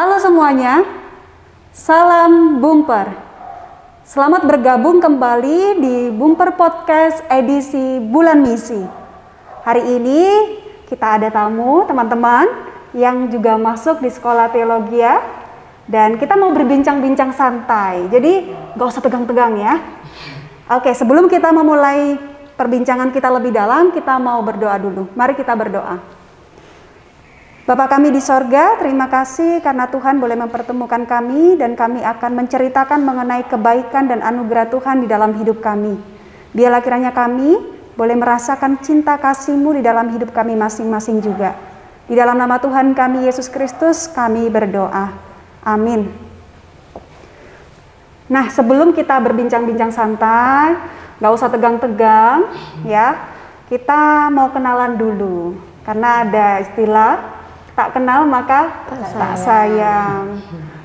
Halo semuanya, salam Bumper. Selamat bergabung kembali di Bumper Podcast edisi Bulan Misi. Hari ini kita ada tamu teman-teman yang juga masuk di sekolah teologi ya. Dan kita mau berbincang-bincang santai, jadi gak usah tegang-tegang ya. Oke, sebelum kita memulai perbincangan kita lebih dalam, kita mau berdoa dulu. Mari kita berdoa. Bapa kami di sorga, terima kasih karena Tuhan boleh mempertemukan kami dan kami akan menceritakan mengenai kebaikan dan anugerah Tuhan di dalam hidup kami. Biarlah kiranya kami boleh merasakan cinta kasih-Mu di dalam hidup kami masing-masing juga. Di dalam nama Tuhan kami Yesus Kristus kami berdoa. Amin. Nah, sebelum kita berbincang-bincang santai, gak usah tegang-tegang ya, kita mau kenalan dulu. Karena ada istilah tak kenal maka tak sayang.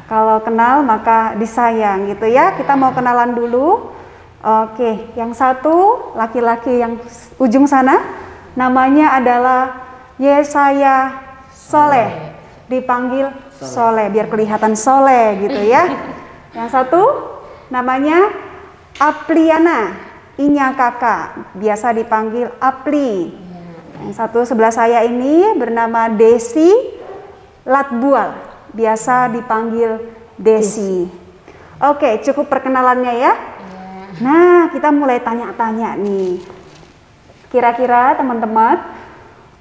Kalau kenal maka disayang gitu ya. Kita mau kenalan dulu. Oke, yang satu laki-laki yang ujung sana namanya adalah Yesaya Soleh. Dipanggil Soleh biar kelihatan soleh gitu ya. Yang satu namanya Apliana Inya Kakak, biasa dipanggil Apli. Yang satu sebelah saya ini bernama Desi Latbual, biasa dipanggil Desi. Oke, cukup perkenalannya ya. Nah, kita mulai tanya-tanya nih. Kira-kira teman-teman,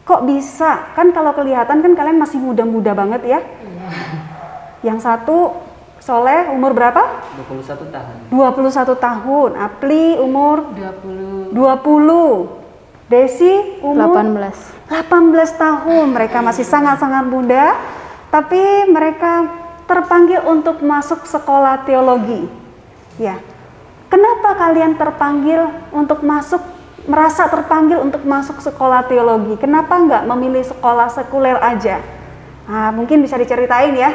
kok bisa? Kan kalau kelihatan kan kalian masih muda-muda banget ya. Yang satu Soleh umur berapa? 21 tahun. 21 tahun. Apli umur 20. Desi umur 18 tahun. Mereka masih sangat-sangat muda, tapi mereka terpanggil untuk masuk sekolah teologi. Ya. Kenapa kalian terpanggil untuk masuk merasa terpanggil untuk masuk sekolah teologi? Kenapa nggak memilih sekolah sekuler aja? Nah, mungkin bisa diceritain ya.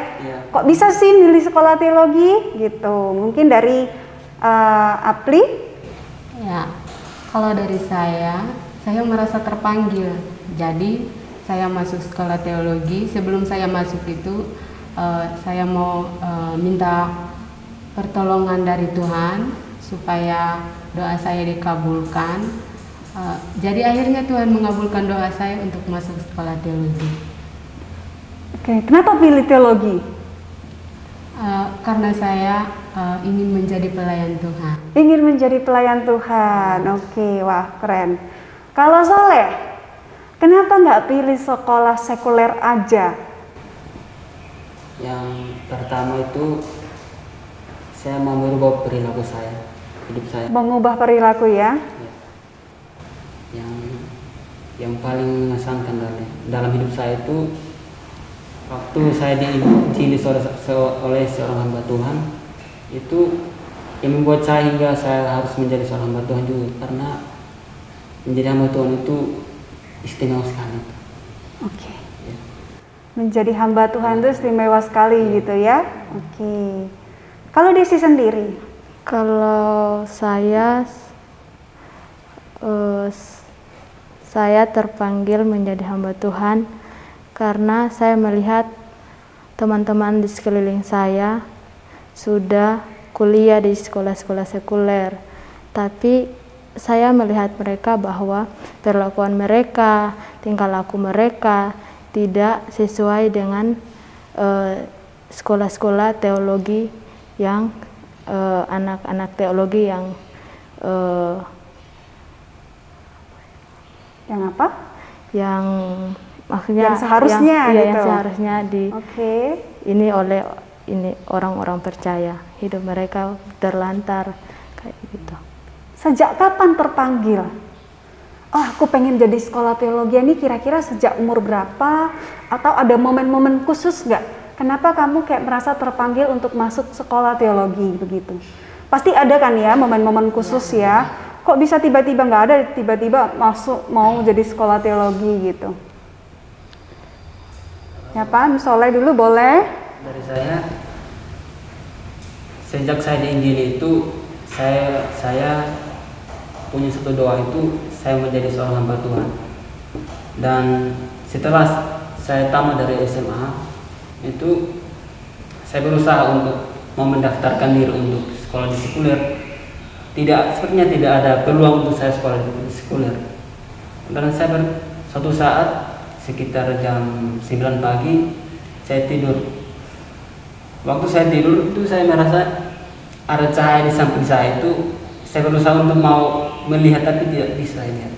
Kok bisa sih milih sekolah teologi gitu? Mungkin dari Apli? Ya, kalau dari saya merasa terpanggil. Jadi saya masuk sekolah teologi. Sebelum saya masuk itu, saya mau minta pertolongan dari Tuhan supaya doa saya dikabulkan. Jadi akhirnya Tuhan mengabulkan doa saya untuk masuk sekolah teologi. Oke, kenapa pilih teologi? Karena saya ingin menjadi pelayan Tuhan. Ingin menjadi pelayan Tuhan. Oke, wah keren. Kalau Soleh, kenapa nggak pilih sekolah sekuler aja? Yang pertama itu saya mau merubah perilaku saya, hidup saya. Mengubah perilaku ya? Ya. Yang paling mengesankan dalam hidup saya itu waktu saya diinjili oleh seorang hamba Tuhan, itu yang membuat saya hingga saya harus menjadi seorang hamba Tuhan juga, karena menjadi hamba Tuhan itu istimewa sekali. Oke. Ya. Menjadi hamba Tuhan itu istimewa sekali gitu ya. Oke. Kalau Desi sendiri? Kalau saya terpanggil menjadi hamba Tuhan karena saya melihat teman-teman di sekeliling saya sudah kuliah di sekolah-sekolah sekuler, tapi saya melihat mereka bahwa perlakuan mereka, tingkah laku mereka tidak sesuai dengan sekolah-sekolah teologi yang anak-anak teologi yang apa? Yang maksudnya yang seharusnya gitu. Yang seharusnya ini oleh orang-orang percaya, hidup mereka terlantar kayak gitu. Sejak kapan terpanggil? Oh, aku pengen jadi sekolah teologi ini, kira-kira sejak umur berapa? Atau ada momen-momen khusus nggak? Kenapa kamu kayak merasa terpanggil untuk masuk sekolah teologi begitu? Pasti ada kan ya momen-momen khusus ya. Kok bisa tiba-tiba nggak ada, tiba-tiba masuk mau jadi sekolah teologi gitu? Ya Pak, Soleh dulu boleh? Dari saya, sejak saya diinjili itu, saya punya satu doa itu, saya menjadi seorang hamba Tuhan. Dan setelah saya tamat dari SMA, itu saya berusaha untuk mau mendaftarkan diri untuk sekolah di sekuler. Sepertinya tidak ada peluang untuk saya sekolah di sekuler. Dan saya suatu saat sekitar jam 9 pagi saya tidur. Waktu saya tidur itu saya merasa ada cahaya di samping saya itu. Saya berusaha untuk mau melihat tapi tidak bisa lihat.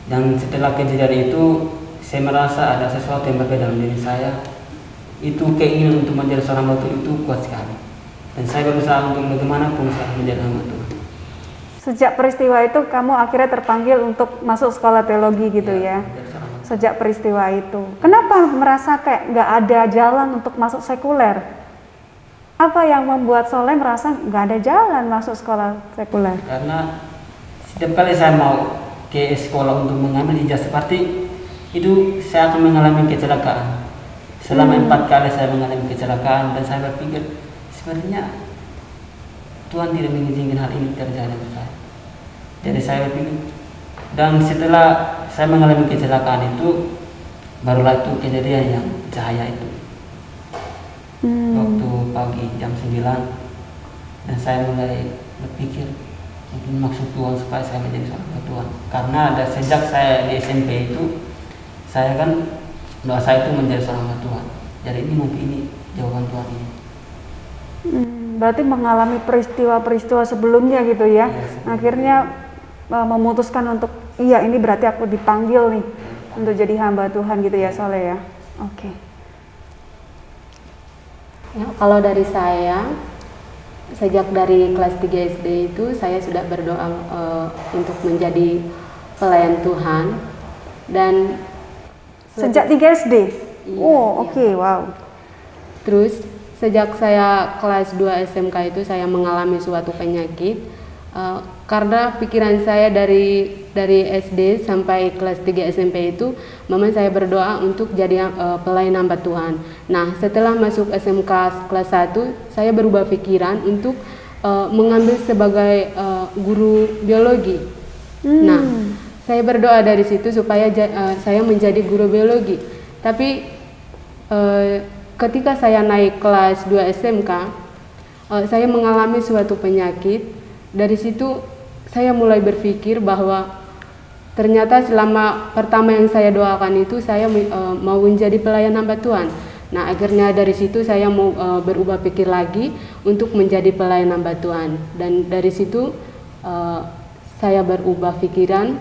Dan setelah kejadian itu saya merasa ada sesuatu yang berbeda dalam diri saya. Itu keinginan untuk menjadi seorang hamba Tuhan itu kuat sekali. Dan saya berusaha untuk bagaimanapun saya menjadi hamba Tuhan. Sejak peristiwa itu kamu akhirnya terpanggil untuk masuk sekolah teologi gitu ya? Sejak peristiwa itu. Kenapa merasa kayak nggak ada jalan untuk masuk sekuler? Apa yang membuat Soleh merasa nggak ada jalan masuk sekolah sekuler? Karena setiap kali saya mau ke sekolah untuk mengambil ijazah seperti itu, saya akan mengalami kecelakaan. Selama 4 kali saya mengalami kecelakaan dan saya berpikir sepertinya Tuhan tidak mengizinkan hal ini terjadi pada saya. Jadi saya berpikir, dan setelah saya mengalami kecelakaan itu, barulah itu kejadian yang cahaya itu. Waktu pagi jam 9, dan saya mulai berpikir mungkin maksud Tuhan supaya saya menjadi seorang Tuhan. Karena ada sejak saya di SMP itu, saya kan doa saya itu menjadi seorang Tuhan. Jadi ini mungkin ini jawaban Tuhan ini. Berarti mengalami peristiwa-peristiwa sebelumnya gitu ya, akhirnya memutuskan untuk iya ini berarti aku dipanggil nih untuk jadi hamba Tuhan gitu ya Soleh ya. Oke. Ya, kalau dari saya, sejak dari kelas 3 SD itu saya sudah berdoa untuk menjadi pelayan Tuhan. Dan sejak 3 SD? Iya, Oke, wow. Terus sejak saya kelas 2 SMK itu saya mengalami suatu penyakit, Karena pikiran saya dari SD sampai kelas 3 SMP itu memang saya berdoa untuk jadi pelayan hamba Tuhan. Nah, setelah masuk SMK kelas 1, saya berubah pikiran untuk mengambil sebagai guru biologi. Nah, saya berdoa dari situ supaya saya menjadi guru biologi. Tapi ketika saya naik kelas 2 SMK, saya mengalami suatu penyakit. Dari situ saya mulai berpikir bahwa ternyata selama pertama yang saya doakan itu saya mau menjadi pelayan hamba Tuhan. Nah, akhirnya dari situ saya mau berubah pikir lagi untuk menjadi pelayan hamba Tuhan. Dan dari situ saya berubah pikiran.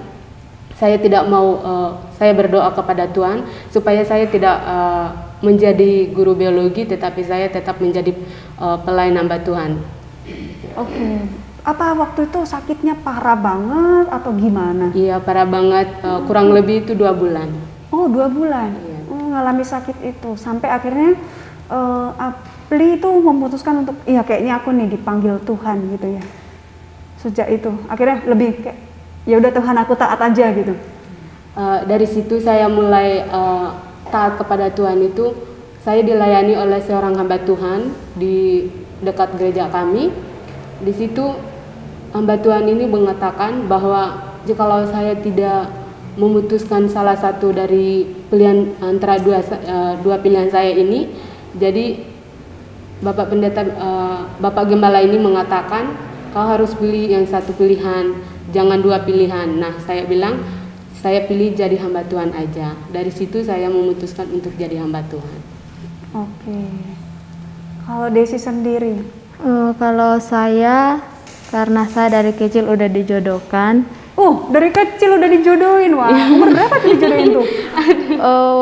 Saya tidak mau, saya berdoa kepada Tuhan supaya saya tidak menjadi guru biologi, tetapi saya tetap menjadi pelayan hamba Tuhan. Oke. Apa waktu itu sakitnya parah banget atau gimana? Iya, parah banget, kurang lebih itu 2 bulan. Oh, 2 bulan? Iya. Ngalami sakit itu, sampai akhirnya Apli itu memutuskan untuk, iya kayaknya aku nih dipanggil Tuhan gitu ya. Sejak itu, akhirnya lebih kayak, ya udah Tuhan aku taat aja gitu. Dari situ saya mulai taat kepada Tuhan itu. Saya dilayani oleh seorang hamba Tuhan di dekat gereja kami. Di situ hamba Tuhan ini mengatakan bahwa jikalau saya tidak memutuskan salah satu dari pilihan antara dua pilihan saya ini, jadi Bapak Pendeta, Bapak Gembala ini mengatakan kau harus pilih yang satu pilihan, jangan 2 pilihan. Nah, saya bilang saya pilih jadi hamba Tuhan aja. Dari situ saya memutuskan untuk jadi hamba Tuhan. Oke. Kalau Desi sendiri? Kalau saya, karena saya dari kecil udah dijodohkan. Dari kecil udah dijodohin, wah. Umur berapa tuh dijodohin tuh?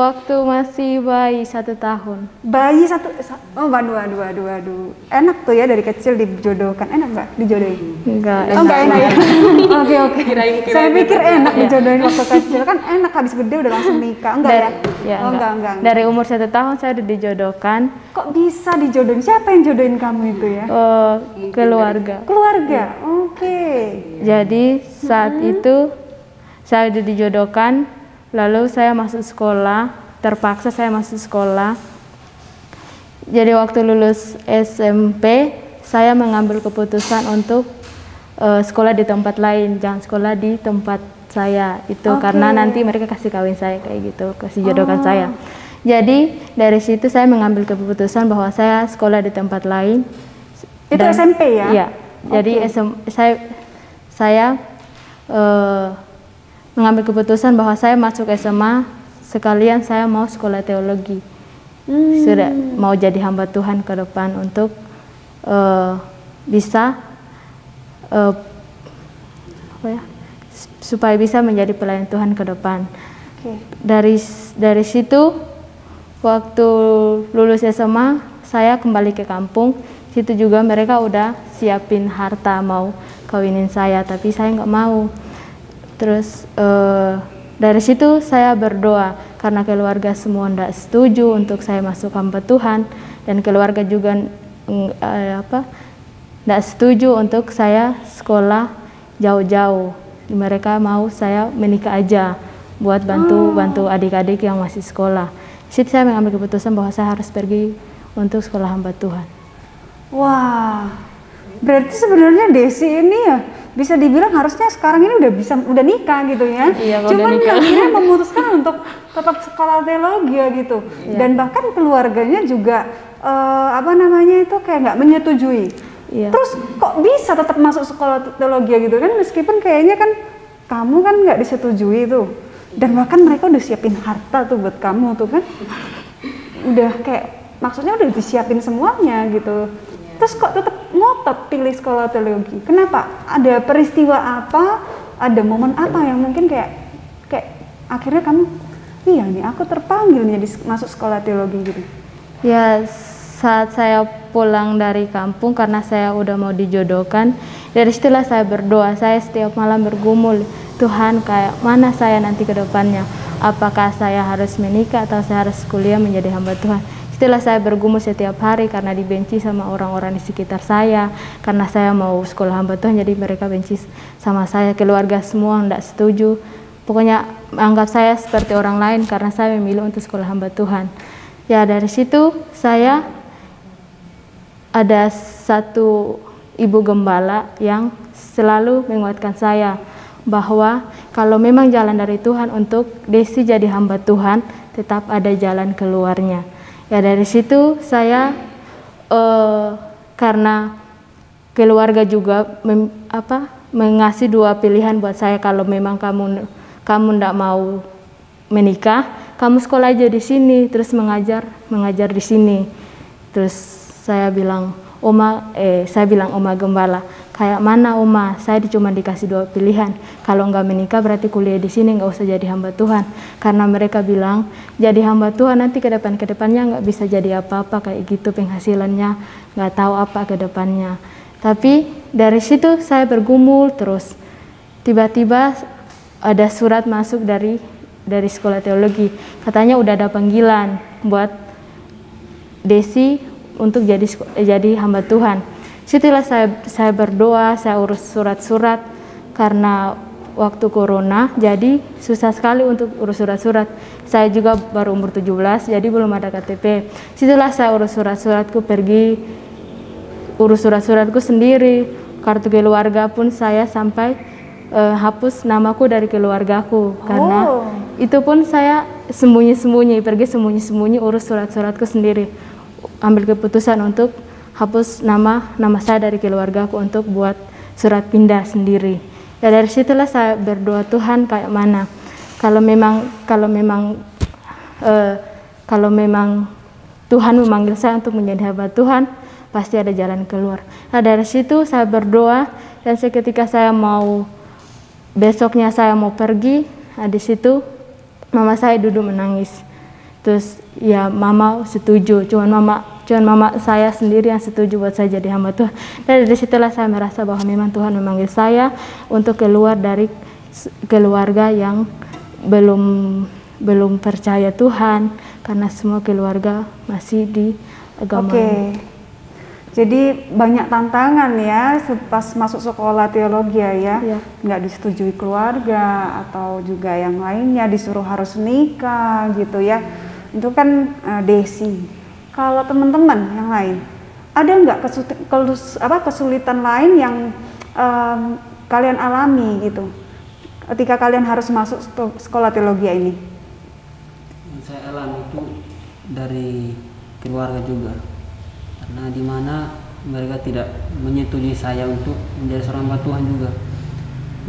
Waktu masih bayi 1 tahun. Bayi waduh. Enak tuh ya dari kecil dijodohkan. Enak nggak dijodohin? Enggak. Enggak enak ya? Oke. Kirain Saya pikir enak dijodohin waktu kecil. Kan enak habis gede udah langsung nikah. Enggak ya? Enggak. Dari umur 1 tahun saya udah dijodohkan. Kok bisa dijodohin? Siapa yang jodohin kamu itu ya? Keluarga. Keluarga? Oke. Jadi saat itu saya udah dijodohkan, lalu saya masuk sekolah, terpaksa saya masuk sekolah. Jadi waktu lulus SMP, saya mengambil keputusan untuk sekolah di tempat lain, jangan sekolah di tempat saya itu, karena nanti mereka kasih kawin saya kayak gitu, kasih jodohkan saya. Jadi dari situ saya mengambil keputusan bahwa saya sekolah di tempat lain. Itu SMP ya? Iya. Jadi saya mengambil keputusan bahwa saya masuk SMA sekalian saya mau sekolah teologi. Sudah mau jadi hamba Tuhan ke depan untuk bisa supaya bisa menjadi pelayan Tuhan ke depan. Okay. Dari situ waktu lulus SMA saya kembali ke kampung. Situ juga mereka udah siapin harta mau kawinin saya, tapi saya nggak mau. Terus dari situ saya berdoa karena keluarga semua nggak setuju untuk saya masuk hamba Tuhan, dan keluarga juga nggak setuju untuk saya sekolah jauh-jauh. Mereka mau saya menikah aja buat bantu adik-adik yang masih sekolah. Di situ saya mengambil keputusan bahwa saya harus pergi untuk sekolah hamba Tuhan. Wah, berarti sebenarnya Desi ini ya bisa dibilang harusnya sekarang ini udah nikah gitu ya. Iya, cuman akhirnya memutuskan untuk tetap sekolah teologi ya gitu. Iya. Dan bahkan keluarganya juga itu kayak nggak menyetujui. Iya. Terus kok bisa tetap masuk sekolah teologi gitu kan, meskipun kayaknya kan kamu kan nggak disetujui tuh. Dan bahkan mereka udah siapin harta tuh buat kamu tuh kan. Udah kayak maksudnya udah disiapin semuanya gitu. Terus kok tetap ngotot pilih sekolah teologi? Kenapa? Ada peristiwa apa? Ada momen apa yang mungkin kayak akhirnya kamu, iya nih aku terpanggil nih masuk sekolah teologi gitu? Ya, saat saya pulang dari kampung karena saya udah mau dijodohkan, dari situlah saya berdoa. Saya setiap malam bergumul, Tuhan kayak mana saya nanti ke depannya? Apakah saya harus menikah atau saya harus kuliah menjadi hamba Tuhan? Setelah saya bergumul setiap hari karena dibenci sama orang-orang di sekitar saya, karena saya mau sekolah hamba Tuhan, jadi mereka benci sama saya, keluarga semua tidak setuju. Pokoknya anggap saya seperti orang lain karena saya memilih untuk sekolah hamba Tuhan. Ya dari situ saya ada satu ibu gembala yang selalu menguatkan saya bahwa kalau memang jalan dari Tuhan untuk Desi jadi hamba Tuhan, tetap ada jalan keluarnya. Ya dari situ saya karena keluarga juga mengasih dua pilihan buat saya, kalau memang kamu tidak mau menikah, kamu sekolah aja di sini, terus mengajar di sini. Terus saya bilang, Oma Gembala, kayak mana Oma? Saya cuma dikasih dua pilihan. Kalau nggak menikah berarti kuliah di sini, nggak usah jadi hamba Tuhan. Karena mereka bilang jadi hamba Tuhan nanti kedepannya nggak bisa jadi apa-apa kayak gitu, penghasilannya nggak tahu apa kedepannya. Tapi dari situ saya bergumul terus. Tiba-tiba ada surat masuk dari sekolah teologi. Katanya udah ada panggilan buat Desi untuk jadi hamba Tuhan. Setelah saya berdoa, saya urus surat-surat karena waktu corona, jadi susah sekali untuk urus surat-surat. Saya juga baru umur 17, jadi belum ada KTP. Setelah saya urus surat-suratku, pergi urus surat-suratku sendiri. Kartu keluarga pun saya sampai hapus namaku dari keluargaku, karena itu pun saya sembunyi-sembunyi, pergi sembunyi-sembunyi urus surat-suratku sendiri. Ambil keputusan untuk hapus nama saya dari keluargaku untuk buat surat pindah sendiri. Ya dari situlah saya berdoa, Tuhan kayak mana? Kalau memang Tuhan memanggil saya untuk menjadi hamba Tuhan, pasti ada jalan keluar. Nah dari situ saya berdoa, dan seketika besoknya saya mau pergi, nah di situ mama saya duduk menangis. Terus ya mama setuju, cuman mama saya sendiri yang setuju buat saya jadi hamba Tuhan. Dan dari situlah saya merasa bahwa memang Tuhan memanggil saya untuk keluar dari keluarga yang belum percaya Tuhan, karena semua keluarga masih di agama. Jadi banyak tantangan ya pas masuk sekolah teologi ya, nggak disetujui keluarga atau juga yang lainnya, disuruh harus nikah gitu ya. Itu kan Desi. Kalau teman-teman yang lain, ada nggak kesulitan lain yang kalian alami gitu ketika kalian harus masuk sekolah teologi ini? Yang saya alami itu dari keluarga juga, karena di mana mereka tidak menyetujui saya untuk menjadi seorang hamba Tuhan juga.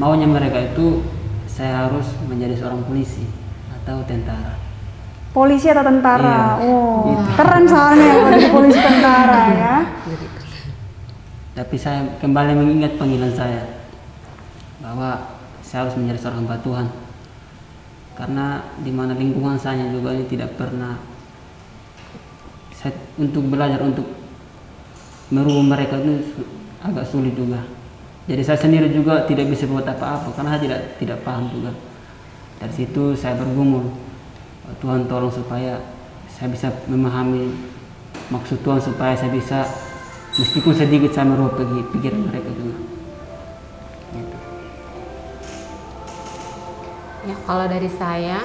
Maunya mereka itu saya harus menjadi seorang polisi atau tentara. Polisi atau tentara? Iya, gitu. Keren soalnya jadi polisi tentara ya. Tapi saya kembali mengingat panggilan saya bahwa saya harus menjadi seorang hamba Tuhan, karena di mana lingkungan saya juga ini tidak pernah untuk belajar untuk merubah mereka itu agak sulit juga. Jadi saya sendiri juga tidak bisa buat apa-apa karena saya tidak paham juga. Dari situ saya bergumul, Tuhan tolong supaya saya bisa memahami maksud Tuhan, supaya saya bisa meskipun sedikit saya merubah pikiran mereka juga. Gitu. Ya kalau dari saya,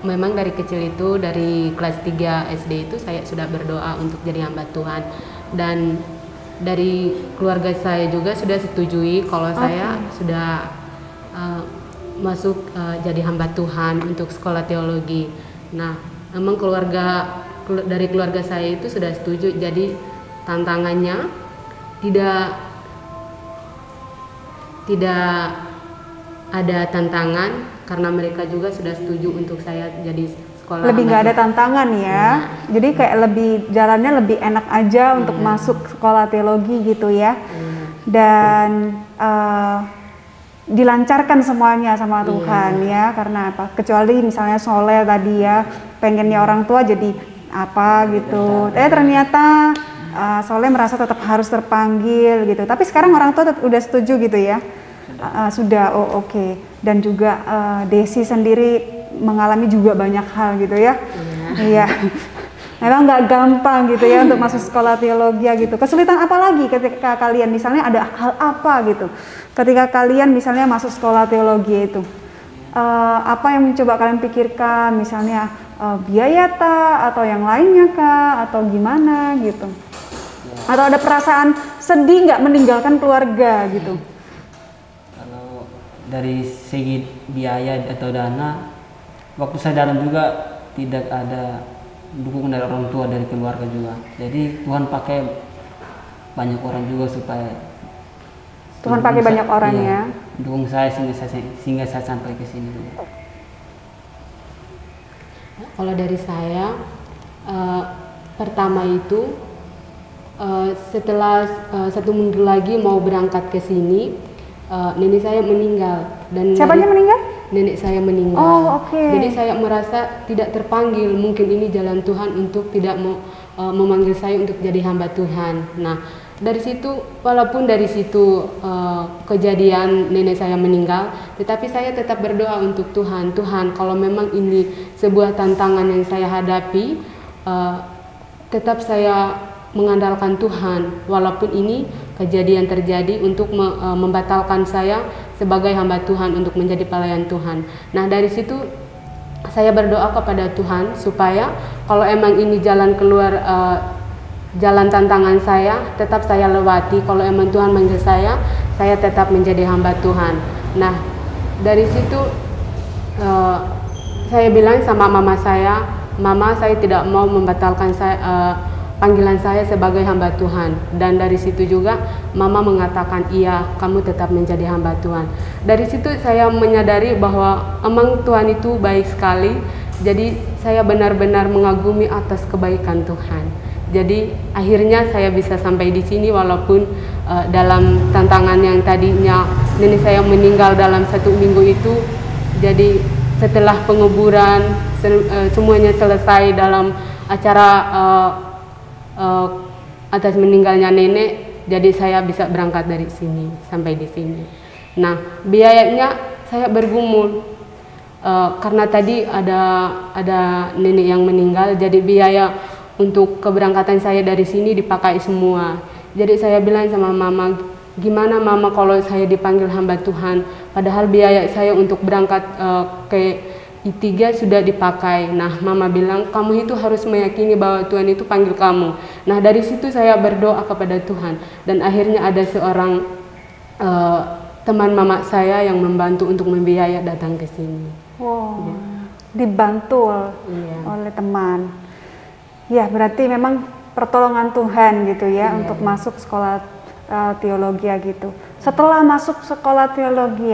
memang dari kecil itu, dari kelas 3 SD itu saya sudah berdoa untuk jadi hamba Tuhan, dan dari keluarga saya juga sudah setujui kalau saya sudah masuk jadi hamba Tuhan untuk sekolah teologi. Nah, memang dari keluarga saya itu sudah setuju, jadi tantangannya tidak ada tantangan karena mereka juga sudah setuju untuk saya jadi sekolah. Lebih nggak ada tantangan ya. Jadi kayak jalannya lebih enak aja untuk masuk sekolah teologi gitu ya. Dan dilancarkan semuanya sama Tuhan ya, karena apa? Kecuali misalnya Soleh tadi ya, pengennya orang tua jadi apa gitu. Ternyata Soleh merasa tetap harus terpanggil gitu. Tapi sekarang orang tua udah setuju gitu ya. Sudah, oke. Dan juga Desi sendiri mengalami juga banyak hal gitu ya. Iya. Memang nggak gampang gitu ya untuk masuk sekolah teologi gitu. Kesulitan apa lagi ketika kalian misalnya ada hal apa gitu? Ketika kalian misalnya masuk sekolah teologi itu, apa yang mencoba kalian pikirkan? Misalnya biaya atau yang lainnya kah? Atau gimana gitu? Atau ada perasaan sedih nggak meninggalkan keluarga gitu? Kalau dari segi biaya atau dana, waktu saya dalam juga tidak ada dukungan dari orang tua, dari keluarga juga. Jadi Tuhan pakai banyak orang juga supaya Tuhan pakai banyak orang ya. Dukung saya sehingga saya sampai ke sini juga. Kalau dari saya, pertama itu setelah 1 minggu lagi mau berangkat ke sini, nenek saya meninggal. Dan Siapanya meninggal? Nenek saya meninggal. Oh, oke. Jadi saya merasa tidak terpanggil. Mungkin ini jalan Tuhan untuk tidak memanggil saya untuk jadi hamba Tuhan. Nah, dari situ, walaupun dari situ kejadian nenek saya meninggal, tetapi saya tetap berdoa untuk Tuhan. Tuhan, kalau memang ini sebuah tantangan yang saya hadapi, tetap saya mengandalkan Tuhan, walaupun ini kejadian terjadi untuk membatalkan saya sebagai hamba Tuhan untuk menjadi pelayan Tuhan. Nah, dari situ saya berdoa kepada Tuhan supaya kalau emang ini jalan keluar, jalan tantangan saya, tetap saya lewati. Kalau emang Tuhan manggil saya tetap menjadi hamba Tuhan. Nah, dari situ saya bilang sama mama saya, Mama, saya tidak mau membatalkan panggilan saya sebagai hamba Tuhan. Dan dari situ juga Mama mengatakan, iya, kamu tetap menjadi hamba Tuhan. Dari situ saya menyadari bahwa emang Tuhan itu baik sekali. Jadi saya benar-benar mengagumi atas kebaikan Tuhan. Jadi akhirnya saya bisa sampai di sini walaupun dalam tantangan yang tadinya nenek saya meninggal dalam 1 minggu itu. Jadi setelah penguburan semuanya selesai dalam acara atas meninggalnya nenek, jadi saya bisa berangkat dari sini sampai di sini. Nah, biayanya saya bergumul karena tadi ada nenek yang meninggal, jadi biaya untuk keberangkatan saya dari sini dipakai semua. Jadi saya bilang sama Mama, gimana Mama kalau saya dipanggil hamba Tuhan, padahal biaya saya untuk berangkat ke I3 sudah dipakai. Nah, Mama bilang, kamu itu harus meyakini bahwa Tuhan itu panggil kamu. Nah, dari situ saya berdoa kepada Tuhan. Dan akhirnya ada seorang teman Mama saya yang membantu untuk membiayai datang ke sini. Wow, ya. Dibantu oleh teman. Ya, berarti memang pertolongan Tuhan gitu ya untuk masuk sekolah teologi gitu. Setelah masuk sekolah teologi,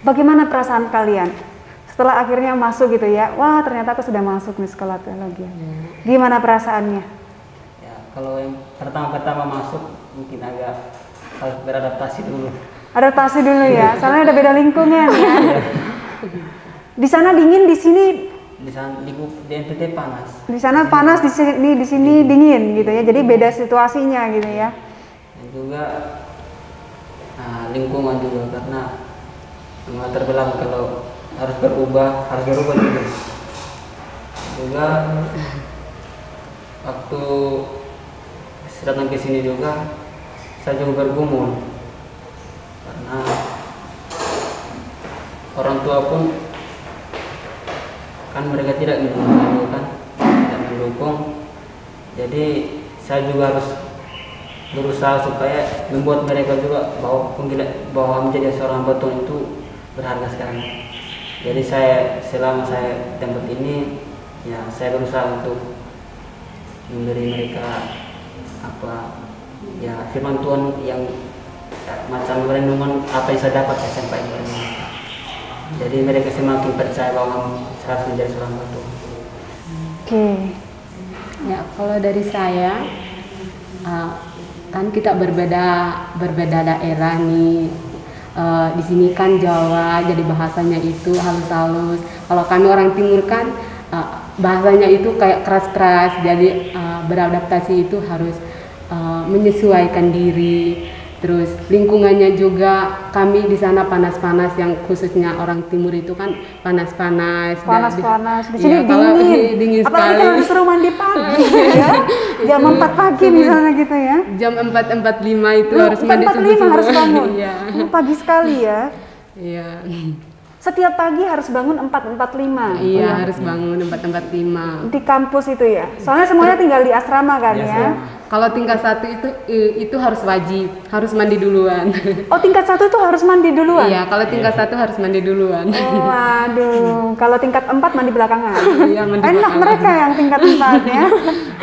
bagaimana perasaan kalian? Setelah akhirnya masuk gitu ya, wah ternyata aku sudah masuk nih sekolah teologi. Gimana perasaannya? Ya, kalau yang pertama-tama masuk mungkin agak harus beradaptasi dulu. Adaptasi dulu ya, soalnya ada beda lingkungan ya. Di sana dingin, di sini di NTT panas. Di sana panas, di sini dingin gitu ya. Jadi beda situasinya gitu ya. Dan juga lingkungan juga, karena latar belakang kalau harus berubah juga. Juga waktu saya datang ke sini juga saya juga bergumul karena orang tua pun kan mereka tidak mendukung. Jadi saya juga harus berusaha supaya membuat mereka juga bahwa menjadi seorang hamba Tuhan itu berharga sekali. Jadi selama saya tempat ini, ya saya berusaha untuk memberi mereka firman Tuhan yang macam renungan apa yang saya dapat saya sampaikan. Jadi mereka semakin percaya bahwa saya harus menjadi seorang hamba Tuhan. Oke. Ya, kalau dari saya kan kita berbeda daerah nih. Di sini kan Jawa, jadi bahasanya itu halus-halus. Kalau kami orang Timur kan bahasanya itu kayak keras-keras. Jadi beradaptasi itu harus menyesuaikan diri. Terus lingkungannya juga kami di sana panas-panas, yang khususnya orang timur itu kan panas-panas. Panas-panas. Di Iya, sini kalau dingin. dingin Apalagi sekali. kalau disuruh mandi pagi ya. Jam 4 pagi misalnya gitu ya. Jam 4.45 itu harus mandi 4.45 subuh-subuh. harus bangun. Iya. Pagi sekali ya. Iya. Setiap pagi harus bangun 4.45. Iya, harus bangun 4.45. Di kampus itu ya. Soalnya semuanya tinggal di asrama kan ya. Kalau tingkat 1 itu harus wajib, harus mandi duluan. Oh, tingkat 1 itu harus mandi duluan. Iya, kalau tingkat 1 harus mandi duluan. Oh, waduh. Kalau tingkat 4 mandi belakangan. Iya, mandi Enak belakangan. mereka yang tingkat 4 ya.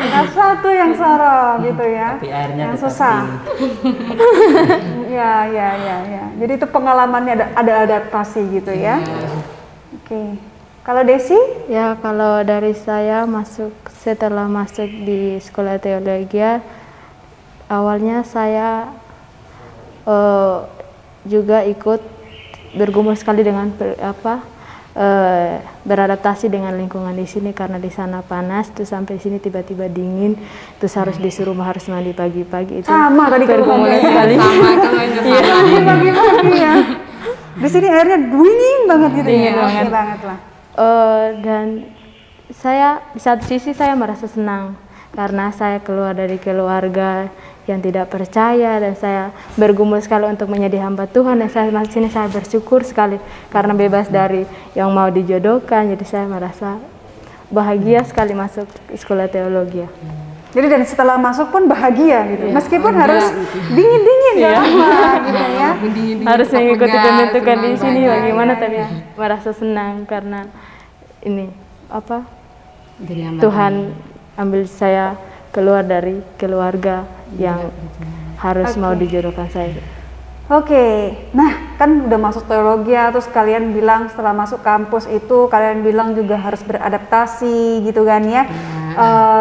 Tingkat 1 yang sorong gitu ya. Tapi airnya Yang tetap susah. dingin. Ya. Jadi itu pengalamannya ada adaptasi gitu ya. Iya. Oke. Kalau Desi? Ya, kalau dari saya setelah masuk di sekolah teologi, awalnya saya juga ikut bergumul sekali dengan beradaptasi dengan lingkungan di sini, karena di sana panas, terus sampai sini tiba-tiba dingin, terus harus disuruh harus mandi pagi-pagi, itu Sama tadi bergumul keluhannya. sekali. Sama keluarnya sama. Pagi-pagi ya. Di sini airnya dingin banget gitu ya. Dingin Oke banget lah. Dan saya di satu sisi saya merasa senang karena saya keluar dari keluarga yang tidak percaya, dan saya bergumul sekali untuk menjadi hamba Tuhan, dan saya masuk sini saya bersyukur sekali karena bebas dari yang mau dijodohkan. Jadi saya merasa bahagia sekali masuk sekolah teologi. Jadi dan setelah masuk pun bahagia gitu. Meskipun harus dingin-dingin ya gitu ya. Harus mengikuti pembentukan di senang, sini bangga. bagaimana, tapi merasa senang karena ini Jadi hamba Tuhan ambil saya keluar dari keluarga yang harus mau dijodohkan saya. Oke, nah kan udah masuk teologi ya, terus kalian bilang setelah masuk kampus itu kalian bilang juga harus beradaptasi gitu kan ya.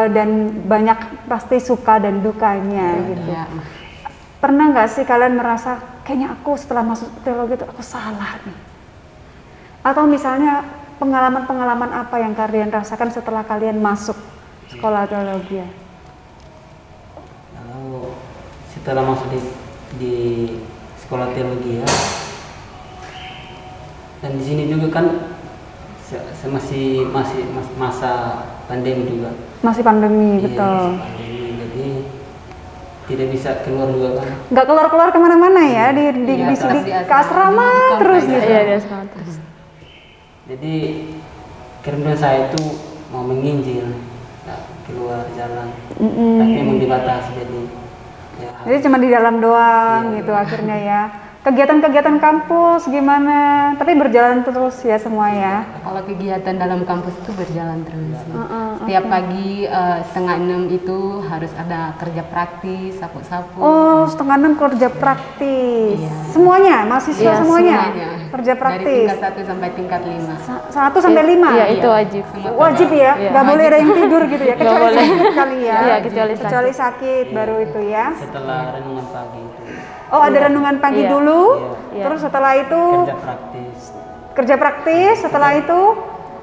Dan banyak pasti suka dan dukanya gitu. Iya. Pernah nggak sih kalian merasa kayaknya aku setelah masuk teologi itu aku salah nih? Atau misalnya pengalaman-pengalaman apa yang kalian rasakan setelah kalian masuk sekolah teologi? Kalau setelah masuk di sekolah teologi ya, dan di sini juga kan masih masa pandemi juga. Masih pandemi, Iya, betul. masih pandemi, jadi tidak bisa keluar juga kan. Nggak keluar-keluar kemana-mana ya, di Iya, sini di ke asrama asrama, terus di gitu. Iya, dia semangat terus. Jadi kerinduan saya itu mau menginjil, nah, keluar jalan, tapi memang dibatasi jadi. Ya, Jadi cuma di dalam doang gitu akhirnya ya. Kegiatan-kegiatan kampus gimana? Tapi berjalan terus ya semua ya. Kalau kegiatan dalam kampus itu berjalan terus. Setiap pagi 5:30 itu harus ada kerja praktis, sapu-sapu. Oh, 5:30 kerja praktis. Iya. Semuanya, mahasiswa Iya, semuanya. Kerja Dari praktis. tingkat 1 sampai tingkat 5. 1 sampai 5. Iya, itu wajib. Wajib ya, Iya. nggak boleh ada yang tidur gitu ya, kecuali boleh. sakit kali ya. Iya, kecuali sakit baru itu ya. setelah renungan pagi itu Oh, ada renungan pagi Iya. dulu, Iya. terus setelah itu kerja praktis, kerja praktis, setelah itu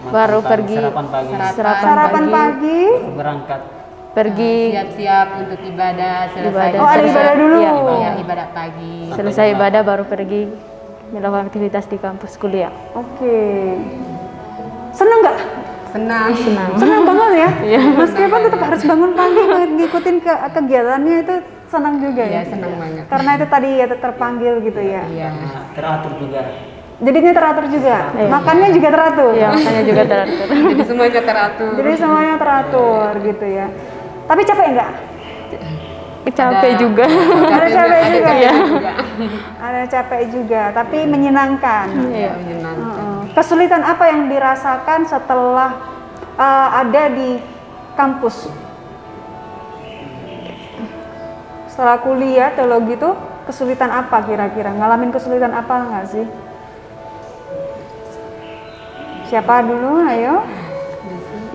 makan Baru pagi, pergi sarapan pagi, sarapan pagi. berangkat. Pergi Siap-siap untuk ibadah, selesai. Ibadah. Oh, ada ibadah dulu. Iya, Iya, ibadah pagi. selesai ibadah baru pergi melakukan aktivitas di kampus kuliah. Oke. Seneng nggak? Senang. Senang. Senang banget ya. Meskipun tetap harus bangun pagi ngikutin kegiatannya itu senang juga ya. Iya, senang banget. Karena itu tadi ya terpanggil gitu ya. Iya. Nah, teratur juga. Jadinya teratur juga. Makannya juga teratur. Ya, makanya juga teratur. Jadi semuanya teratur. Jadi semuanya teratur gitu ya. Tapi capek nggak? Capek juga. Ada capek juga ya. Juga. Ada capek juga, tapi menyenangkan. Iya, menyenangkan. Kesulitan apa yang dirasakan setelah ada di kampus? Setelah kuliah teologi itu kesulitan apa kira-kira? Ngalamin kesulitan apa nggak sih? Siapa dulu? Ayo.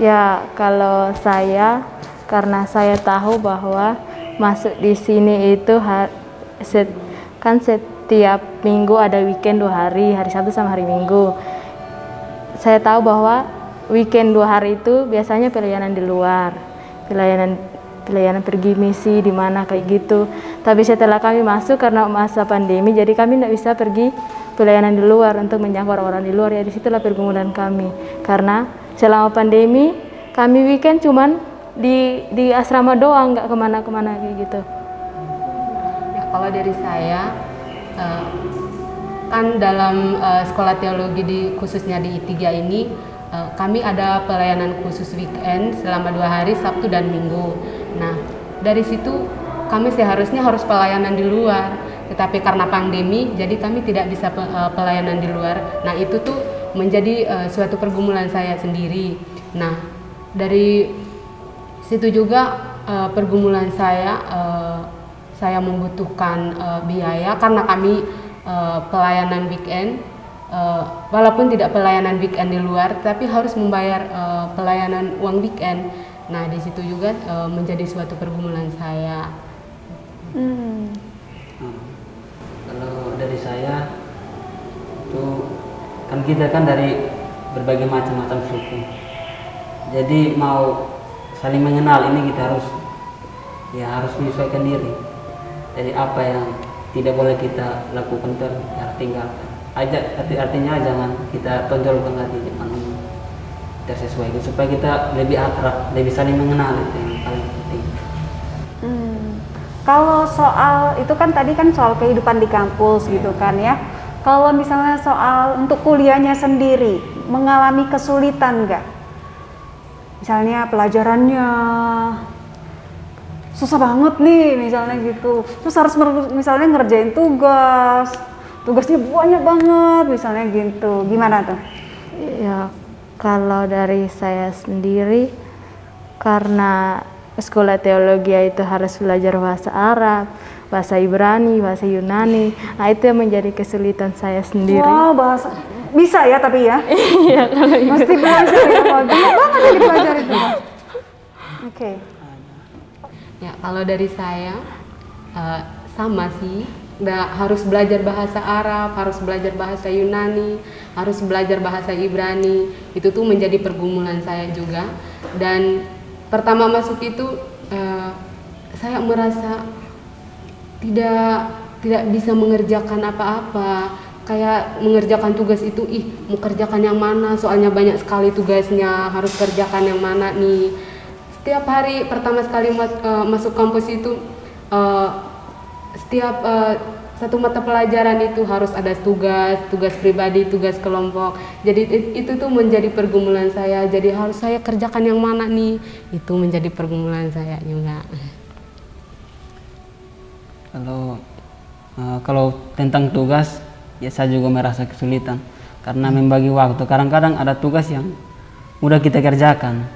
Ya, kalau saya, karena saya tahu bahwa masuk di sini itu kan setiap minggu ada weekend 2 hari, hari Sabtu sama hari Minggu. Saya tahu bahwa weekend 2 hari itu biasanya pelayanan di luar, pelayanan pelayanan pergi misi di mana kayak gitu. Tapi setelah kami masuk karena masa pandemi, jadi kami tidak bisa pergi pelayanan di luar untuk menjangkau orang-orang di luar. Ya disitulah pergumulan kami. Karena selama pandemi kami weekend cuman di asrama doang, nggak kemana-kemana kayak gitu. Ya, kalau dari saya kan dalam sekolah teologi khususnya di I3 ini kami ada pelayanan khusus weekend selama 2 hari, Sabtu dan Minggu. Nah, dari situ kami seharusnya harus pelayanan di luar, tetapi karena pandemi, jadi kami tidak bisa pelayanan di luar. Nah, itu tuh menjadi suatu pergumulan saya sendiri. Nah, dari situ juga pergumulan saya membutuhkan biaya karena kami pelayanan weekend. Walaupun tidak pelayanan weekend di luar, tapi harus membayar pelayanan uang weekend. Nah, di situ juga menjadi suatu pergumulan saya. Kalau dari saya itu kan kita kan dari berbagai macam suku. Jadi mau saling mengenal ini kita harus menyesuaikan diri. Jadi apa yang tidak boleh kita lakukan tinggalkan. Artinya jangan kita tonjolkan lagi kita sesuaikan supaya kita lebih akrab, lebih saling mengenal, itu yang paling penting. Kalau soal itu kan tadi kan soal kehidupan di kampus gitu kan ya. Kalau misalnya soal untuk kuliahnya sendiri mengalami kesulitan nggak? Misalnya pelajarannya susah banget nih misalnya gitu. Terus harus misalnya ngerjain tugasnya banyak banget misalnya gitu. Gimana tuh? Ya, kalau dari saya sendiri, karena sekolah teologi itu harus belajar bahasa Arab, bahasa Ibrani, bahasa Yunani. Nah, itu yang menjadi kesulitan saya sendiri. Wow, bahasa bisa ya tapi ya? Iya, kalau itu. Mesti belajar ya, banyak banget yang dipelajari itu. Oke. Ya, kalau dari saya sama sih. Harus belajar bahasa Arab, harus belajar bahasa Yunani, harus belajar bahasa Ibrani. Itu tuh menjadi pergumulan saya juga. Dan pertama masuk itu saya merasa tidak bisa mengerjakan apa-apa. Kayak mengerjakan tugas itu, mau kerjakan yang mana? Soalnya banyak sekali tugasnya, harus kerjakan yang mana nih? Setiap hari pertama sekali masuk kampus itu setiap satu mata pelajaran itu harus ada tugas pribadi, tugas kelompok. Jadi itu tuh menjadi pergumulan saya. Jadi harus saya kerjakan yang mana nih? Itu menjadi pergumulan saya juga. Kalau tentang tugas, ya saya juga merasa kesulitan karena membagi waktu. Kadang-kadang ada tugas yang mudah kita kerjakan,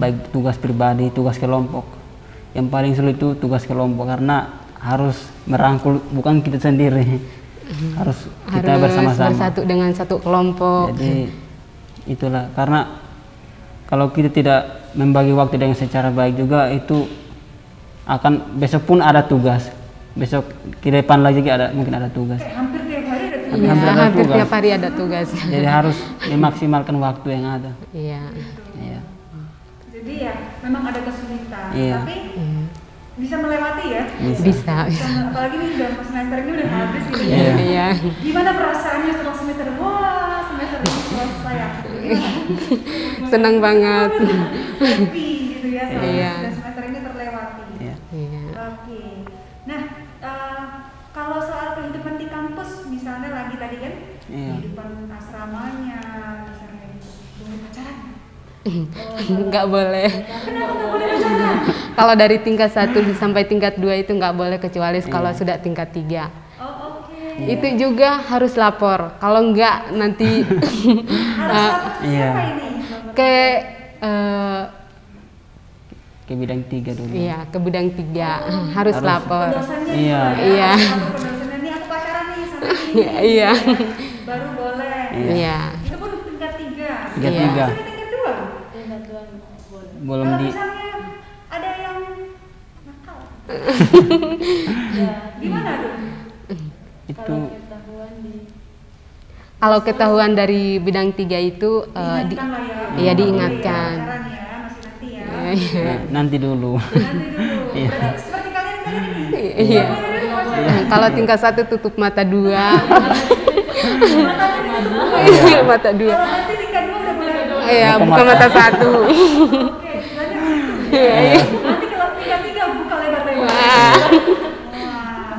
baik tugas pribadi, tugas kelompok. Yang paling sulit itu tugas kelompok karena harus merangkul, bukan kita sendiri, harus kita bersama-sama, bersatu dengan satu kelompok. Jadi itulah, karena kalau kita tidak membagi waktu dengan secara baik juga, itu akan besok pun ada tugas, besok ke depan lagi mungkin ada tugas. Hampir tiap hari ada tugas. Hampir tiap hari ada tugas. Jadi harus memaksimalkan waktu yang ada. Iya. Jadi ya memang ada kesulitan, Iya. tapi bisa melewati ya. Bisa. Apalagi nih udah semester ini udah habis gitu ya. Iya. Gimana perasaannya setelah semester? Wah, semester ini selesai ya. Senang banget. Happy gitu ya. Iya. Dan semester ini terlewati. Iya. Oke. Nah, kalau soal kehidupan di kampus misalnya lagi tadi kan, kehidupan asramanya misalnya boleh pacaran? Nggak boleh. Kenapa nggak boleh pacaran? Kalau dari tingkat 1 sampai tingkat 2 itu nggak boleh, kecuali kalau sudah tingkat 3. Oh, oke. Itu juga harus lapor. Kalau nggak nanti Harus lapor ke siapa ini? Ke bidang 3 dulu. Iya, ke bidang 3 harus lapor. Dosennya Iya. juga ya? Iya. Lapor ke dosennya, nih aku pacaran nih sama ini. Iya. Baru boleh. Iya. Itu pun tingkat 3. Tingkat Iya. 3. Masih tingkat 2. Belum Kalau di misalnya ada yang nakal. Gimana tuh? itu Kalau ketahuan dari bidang 3 itu Diingatkan lah ya. iya, diingatkan. Pacaran ya, masih nanti ya. Nanti dulu. Nanti dulu. Berarti seperti kalian ini. Iya. Kalau tingkat 1 tutup mata 2. Mata 2. Kalau nanti tingkat 2 udah mulai. Iya, buka mata 1. Oke, istilahnya begitu. Nanti kalau tingkat 3 buka lebar-lebar. Wah,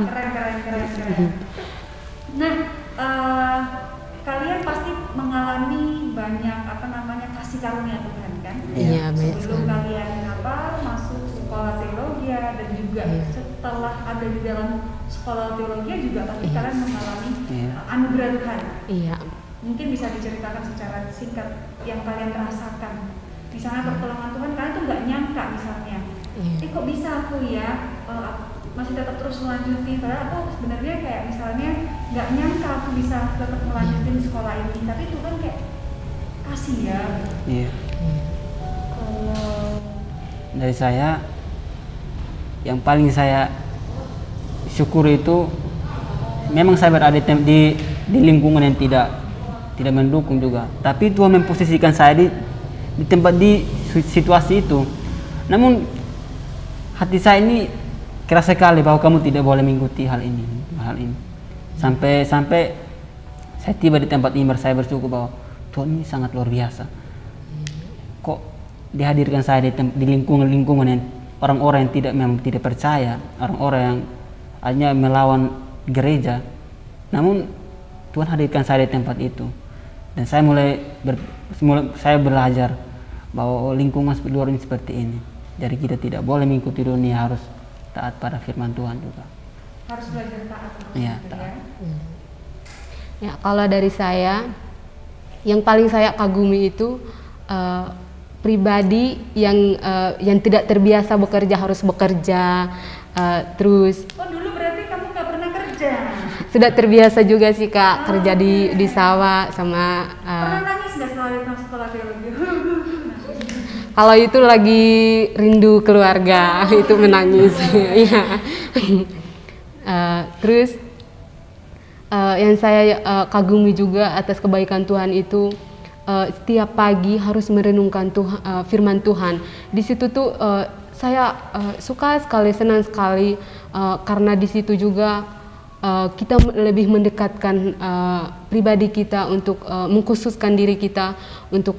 keren. Nah, kalian pasti mengalami banyak kasih karunia Tuhan kan? Iya, banyak Sebelum sekali. kalian masuk sekolah teologi dan juga setelah ada di dalam sekolah teologi juga pasti kalian mengalami anugerah Tuhan. Iya. Mungkin bisa diceritakan secara singkat yang kalian rasakan. Di sana pertolongan Tuhan kalian tuh nggak nyangka misalnya. Kok bisa aku ya masih tetap terus melanjutin, padahal aku sebenarnya kayak misalnya nggak nyangka aku bisa tetap melanjutin sekolah ini, tapi Tuhan kayak kasih ya. Iya. Kalau Dari saya, yang paling saya syukur itu memang saya berada di lingkungan yang tidak mendukung juga, tapi Tuhan memposisikan saya di tempat, di situasi itu. Namun hati saya ini keras sekali bahwa kamu tidak boleh mengikuti hal ini. Sampai saya tiba di tempat ini, saya bersyukur bahwa Tuhan ini sangat luar biasa. Kok dihadirkan saya di lingkungan yang orang-orang yang memang tidak percaya, orang-orang yang hanya melawan gereja. Namun Tuhan hadirkan saya di tempat itu, dan saya saya belajar bahwa lingkungan luar ini seperti ini. Jadi kita tidak boleh mengikuti dunia, harus taat pada firman Tuhan juga. harus belajar taat. Iya, gitu taat. Ya, kalau dari saya, yang paling saya kagumi itu pribadi yang tidak terbiasa bekerja harus bekerja, terus. Oh, dulu berarti kamu nggak pernah kerja? Sudah terbiasa juga sih Kak, kerja di sawah sama. Pernah nangis nggak setelah sekolah teologi? Kalau itu lagi rindu keluarga itu menangis. Iya. Terus yang saya kagumi juga atas kebaikan Tuhan itu setiap pagi harus merenungkan firman Tuhan. Di situ tuh saya suka sekali, senang sekali karena di situ juga kita lebih mendekatkan pribadi kita untuk mengkhususkan diri kita untuk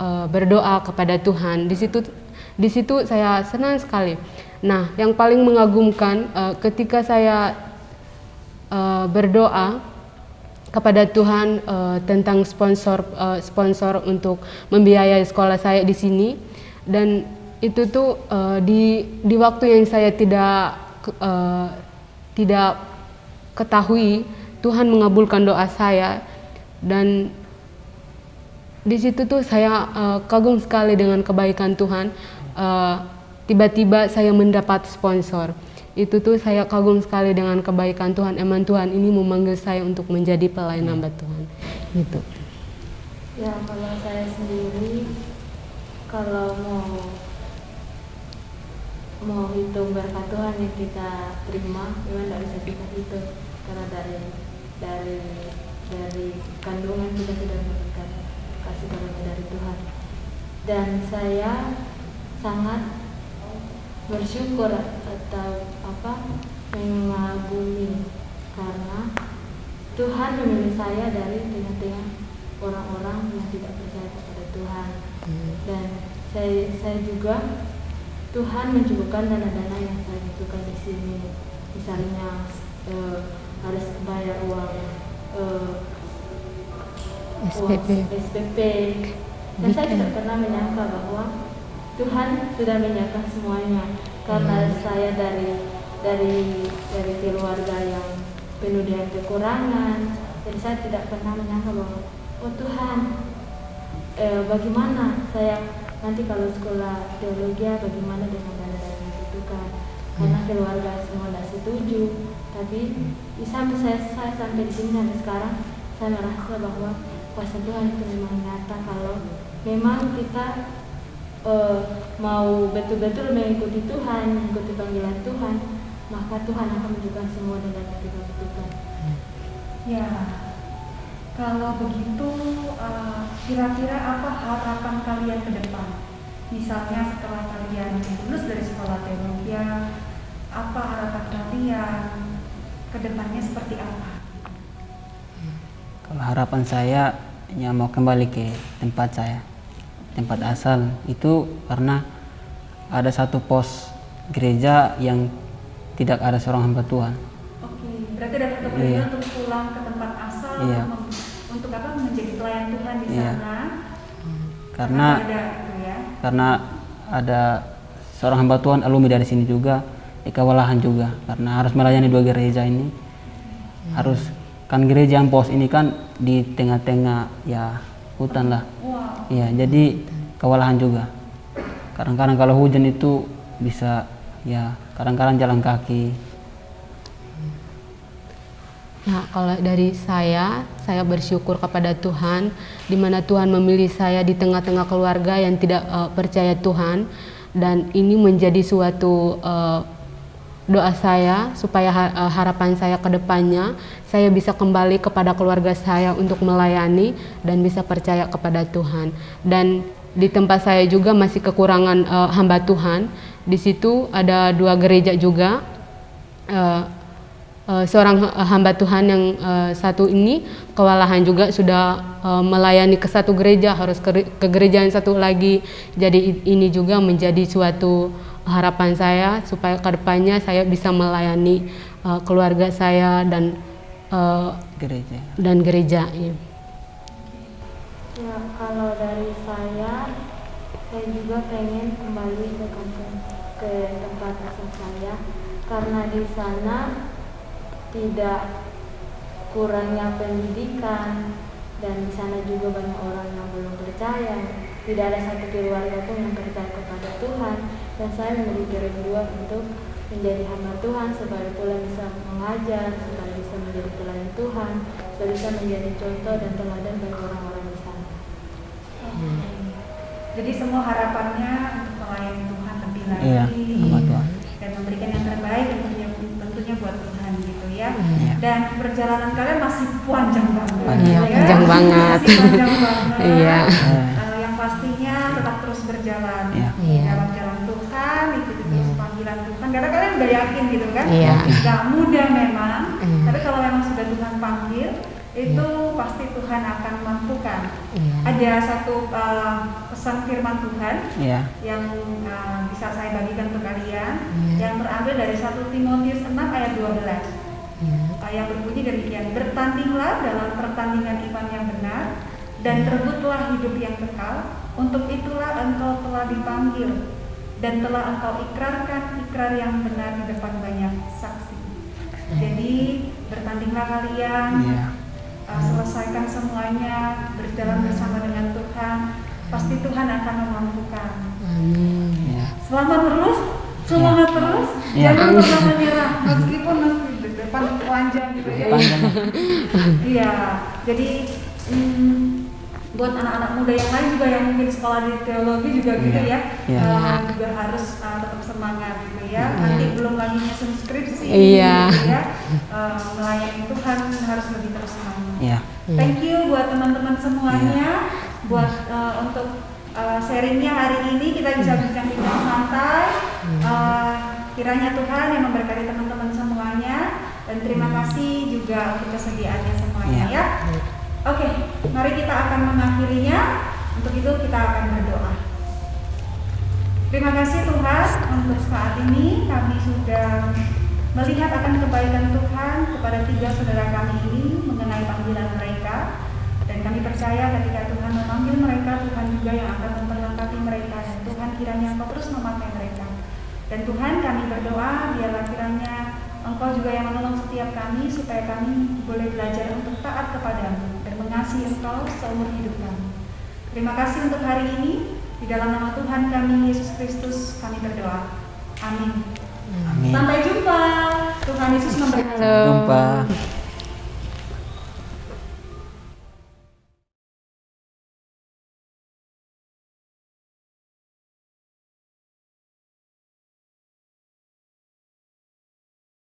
berdoa kepada Tuhan. Di situ saya senang sekali. Nah, yang paling mengagumkan ketika saya berdoa kepada Tuhan tentang sponsor untuk membiayai sekolah saya di sini, dan itu tuh di waktu yang saya tidak ketahui, Tuhan mengabulkan doa saya, dan di situ tuh saya kagum sekali dengan kebaikan Tuhan. Tiba-tiba saya mendapat sponsor. Itu tuh saya kagum sekali dengan kebaikan Tuhan. Emang Tuhan ini memanggil saya untuk menjadi pelayan hamba Tuhan. Gitu. Ya, kalau saya sendiri, kalau mau hitung berkat Tuhan yang kita terima, memang tidak bisa kita hitung karena dari kandungan kita sudah mendapatkan kasih karunia dari Tuhan. Dan saya sangat bersyukur atau mengagumi karena Tuhan memilih saya dari tengah-tengah orang-orang yang tidak percaya kepada Tuhan. Dan saya juga Tuhan mencukupkan dana-dana yang saya butuhkan di sini. Misalnya harus bayar uang SPP. Dan saya tidak pernah menyangka bahwa Tuhan sudah menyiapkan semuanya, karena saya dari keluarga yang penuh dengan kekurangan. Jadi saya tidak pernah menyangka bahwa oh Tuhan, bagaimana saya nanti kalau sekolah teologi, bagaimana dengan dana-dana yang dibutuhkan, karena keluarga semua tidak setuju. Tapi sampai saya sampai di sini sampai sekarang, saya merasa bahwa kuasa Tuhan itu memang nyata. Kalau memang kita mau betul-betul mengikuti Tuhan, mengikuti panggilan Tuhan, maka Tuhan akan menunjukkan semua dengan yang kita butuhkan. Ya, kalau begitu kira-kira apa harapan kalian ke depan? Misalnya setelah kalian lulus dari sekolah teologi, apa harapan kalian? Kedepannya seperti apa? Kalau harapan saya ya mau kembali ke tempat saya, tempat asal itu, karena ada satu pos gereja yang tidak ada seorang hamba Tuhan. Oke, berarti ada keperluan untuk pulang ke tempat asal, untuk apa, menjadi pelayan Tuhan di sana. Karena ada seorang hamba Tuhan alumni dari sini juga, di Kewalahan juga, karena harus melayani dua gereja ini. Harus kan gereja yang pos ini kan di tengah-tengah ya hutan lah. Iya, jadi kewalahan juga. Kadang-kadang kalau hujan itu bisa ya kadang-kadang jalan kaki. Nah, kalau dari saya bersyukur kepada Tuhan, di mana Tuhan memilih saya di tengah-tengah keluarga yang tidak percaya Tuhan, dan ini menjadi suatu doa saya supaya harapan saya ke depannya saya bisa kembali kepada keluarga saya untuk melayani dan bisa percaya kepada Tuhan. Dan di tempat saya juga masih kekurangan hamba Tuhan. Di situ ada 2 gereja juga. Seorang hamba Tuhan yang satu ini kewalahan juga sudah melayani ke satu gereja, harus ke gereja yang satu lagi. Jadi ini juga menjadi suatu harapan saya supaya kedepannya saya bisa melayani keluarga saya dan gereja. Ya. Ya, kalau dari saya juga pengen kembali ke tempat asal saya, karena di sana tidak kurangnya pendidikan, dan di sana juga banyak orang yang belum percaya. Tidak ada satu keluarga pun yang percaya kepada Tuhan, dan saya memiliki rinduan untuk menjadi hamba Tuhan supaya Tuhan bisa mengajar, supaya bisa menjadi pelayan Tuhan, supaya bisa menjadi contoh dan teladan bagi orang-orang di sana. Jadi semua harapannya untuk melayani Tuhan lebih lagi, dan memberikan yang terbaik tentunya buat Tuhan gitu ya. Dan perjalanan kalian masih panjang banget. Panjang banget. Masih panjang banget. Iya. Yang pastinya tetap terus berjalan dalam jalan Tuhan, ikuti terus panggilan Tuhan. Karena kalian udah yakin gitu kan? Gak mudah memang, tapi kalau memang sudah Tuhan panggil, itu pasti Tuhan akan mampukan. Ada satu pesan firman Tuhan yang bisa saya bagikan untuk kalian, yang terambil dari 1 Timotius 6 ayat 12. Yang berbunyi demikian: bertandinglah dalam pertandingan iman yang benar, dan rebutlah hidup yang kekal. Untuk itulah engkau telah dipanggil, dan telah engkau ikrarkan ikrar yang benar di depan banyak saksi. Jadi bertandinglah kalian, selesaikan semuanya, berjalan bersama dengan Tuhan. Pasti Tuhan akan memampukan. Semangat terus, jangan pernah menyerah, meskipun masih depan panjang gitu ya. Iya, jadi buat anak-anak muda yang lain juga yang mungkin sekolah di teologi juga gitu ya, juga harus tetap semangat gitu ya. Nanti belum lagi nyusun skripsi, gitu ya, melayani Tuhan harus lebih terus semangat. Thank you buat teman-teman semuanya, buat untuk sharingnya hari ini kita bisa bincang-bincang santai. Kiranya Tuhan yang memberkati teman-teman semuanya, dan terima kasih juga untuk kesediaannya semuanya ya. Oke, mari kita akan mengakhirinya. Untuk itu kita akan berdoa. Terima kasih Tuhan, untuk saat ini kami sudah melihat akan kebaikan Tuhan kepada 3 saudara kami ini mengenai panggilan mereka. Dan kami percaya ketika Tuhan memanggil mereka, Tuhan juga yang akan memperlengkapi mereka. Dan Tuhan kiranya Engkau terus memakai mereka. Dan Tuhan, kami berdoa biarlah kiranya Engkau juga yang menolong setiap kami, supaya kami boleh belajar untuk taat kepadamu dan mengasihi Engkau seumur hidup kami. Terima kasih untuk hari ini. Di dalam nama Tuhan kami, Yesus Kristus, kami berdoa. Amin. Sampai jumpa. Tuhan Yesus memberkati. Sampai jumpa.